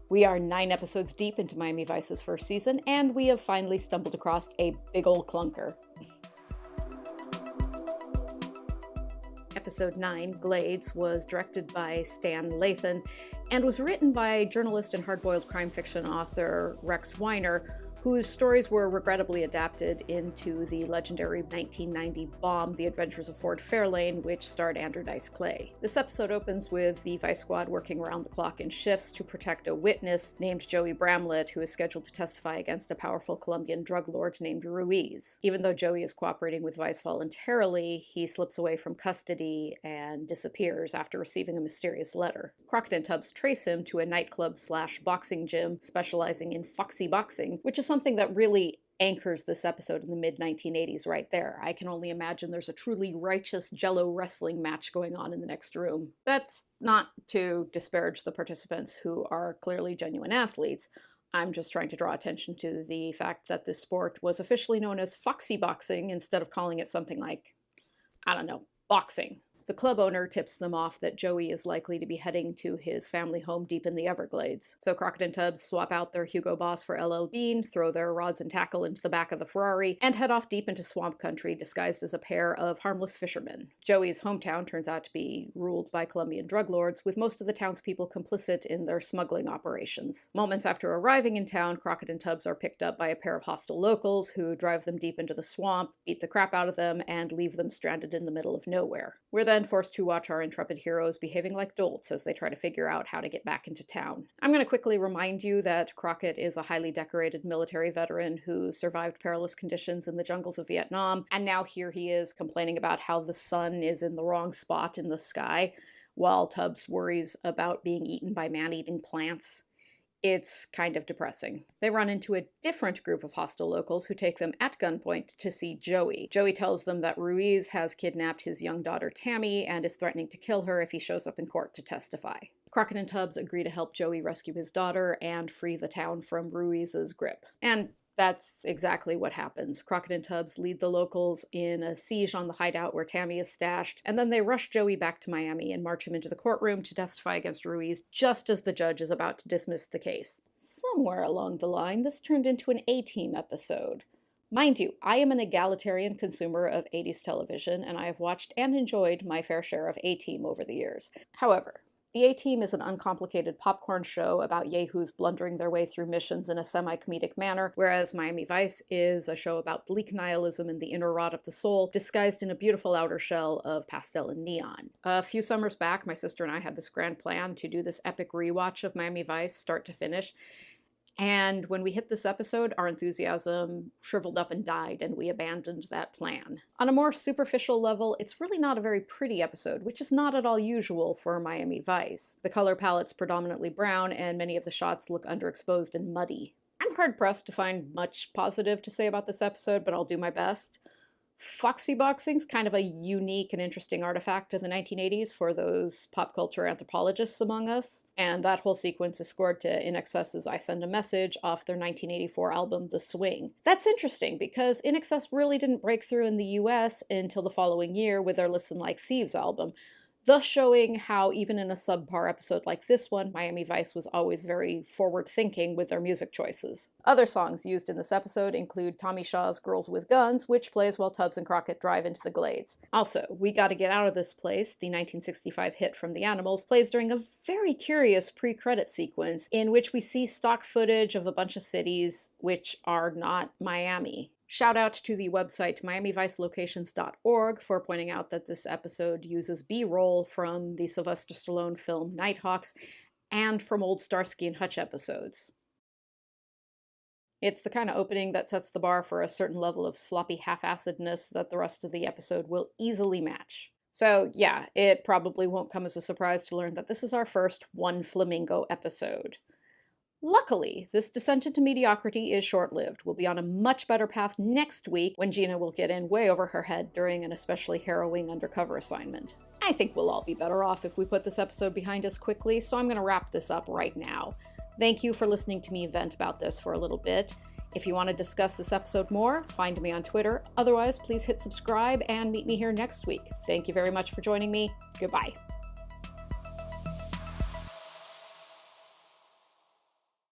We are 9 episodes deep into Miami Vice's first season, and we have finally stumbled across a big old clunker. Episode 9, Glades, was directed by Stan Lathan and was written by journalist and hard-boiled crime fiction author Rex Weiner, whose stories were regrettably adapted into the legendary 1990 bomb, The Adventures of Ford Fairlane, which starred Andrew Dice Clay. This episode opens with the Vice Squad working around the clock in shifts to protect a witness named Joey Bramlett, who is scheduled to testify against a powerful Colombian drug lord named Ruiz. Even though Joey is cooperating with Vice voluntarily, he slips away from custody and disappears after receiving a mysterious letter. Crockett and Tubbs trace him to a nightclub/boxing gym specializing in foxy boxing, which is something that really anchors this episode in the mid-1980s right there. I can only imagine there's a truly righteous Jello wrestling match going on in the next room. That's not to disparage the participants, who are clearly genuine athletes. I'm just trying to draw attention to the fact that this sport was officially known as foxy boxing instead of calling it something like, I don't know, boxing. The club owner tips them off that Joey is likely to be heading to his family home deep in the Everglades. So Crockett and Tubbs swap out their Hugo Boss for LL Bean, throw their rods and tackle into the back of the Ferrari, and head off deep into swamp country disguised as a pair of harmless fishermen. Joey's hometown turns out to be ruled by Colombian drug lords, with most of the townspeople complicit in their smuggling operations. Moments after arriving in town, Crockett and Tubbs are picked up by a pair of hostile locals who drive them deep into the swamp, beat the crap out of them, and leave them stranded in the middle of nowhere. We're then forced to watch our intrepid heroes behaving like dolts as they try to figure out how to get back into town. I'm going to quickly remind you that Crockett is a highly decorated military veteran who survived perilous conditions in the jungles of Vietnam, and now here he is complaining about how the sun is in the wrong spot in the sky, while Tubbs worries about being eaten by man-eating plants. It's kind of depressing. They run into a different group of hostile locals who take them at gunpoint to see Joey. Joey tells them that Ruiz has kidnapped his young daughter Tammy and is threatening to kill her if he shows up in court to testify. Crockett and Tubbs agree to help Joey rescue his daughter and free the town from Ruiz's grip. And that's exactly what happens. Crockett and Tubbs lead the locals in a siege on the hideout where Tammy is stashed, and then they rush Joey back to Miami and march him into the courtroom to testify against Ruiz just as the judge is about to dismiss the case. Somewhere along the line, this turned into an A-Team episode. Mind you, I am an egalitarian consumer of 80s television, and I have watched and enjoyed my fair share of A-Team over the years. However, the A-Team is an uncomplicated popcorn show about yahoos blundering their way through missions in a semi-comedic manner, whereas Miami Vice is a show about bleak nihilism and the inner rot of the soul, disguised in a beautiful outer shell of pastel and neon. A few summers back, my sister and I had this grand plan to do this epic rewatch of Miami Vice, start to finish. And when we hit this episode, our enthusiasm shriveled up and died, and we abandoned that plan. On a more superficial level, it's really not a very pretty episode, which is not at all usual for Miami Vice. The color palette's predominantly brown, and many of the shots look underexposed and muddy. I'm hard-pressed to find much positive to say about this episode, but I'll do my best. Foxy boxing's kind of a unique and interesting artifact of the 1980s for those pop culture anthropologists among us, and that whole sequence is scored to INXS's I Send a Message off their 1984 album The Swing. That's interesting because INXS really didn't break through in the US until the following year with their Listen Like Thieves album, thus showing how even in a subpar episode like this one, Miami Vice was always very forward-thinking with their music choices. Other songs used in this episode include Tommy Shaw's Girls with Guns, which plays while Tubbs and Crockett drive into the Glades. Also, We Gotta Get Out of This Place, the 1965 hit from The Animals, plays during a very curious pre-credit sequence in which we see stock footage of a bunch of cities which are not Miami. Shout out to the website miamivicelocations.org for pointing out that this episode uses B-roll from the Sylvester Stallone film Nighthawks and from old Starsky and Hutch episodes. It's the kind of opening that sets the bar for a certain level of sloppy half-assedness that the rest of the episode will easily match. So yeah, it probably won't come as a surprise to learn that this is our first One Flamingo episode. Luckily, this descent into mediocrity is short-lived. We'll be on a much better path next week when Gina will get in way over her head during an especially harrowing undercover assignment. I think we'll all be better off if we put this episode behind us quickly, so I'm going to wrap this up right now. Thank you for listening to me vent about this for a little bit. If you want to discuss this episode more, find me on Twitter. Otherwise, please hit subscribe and meet me here next week. Thank you very much for joining me. Goodbye.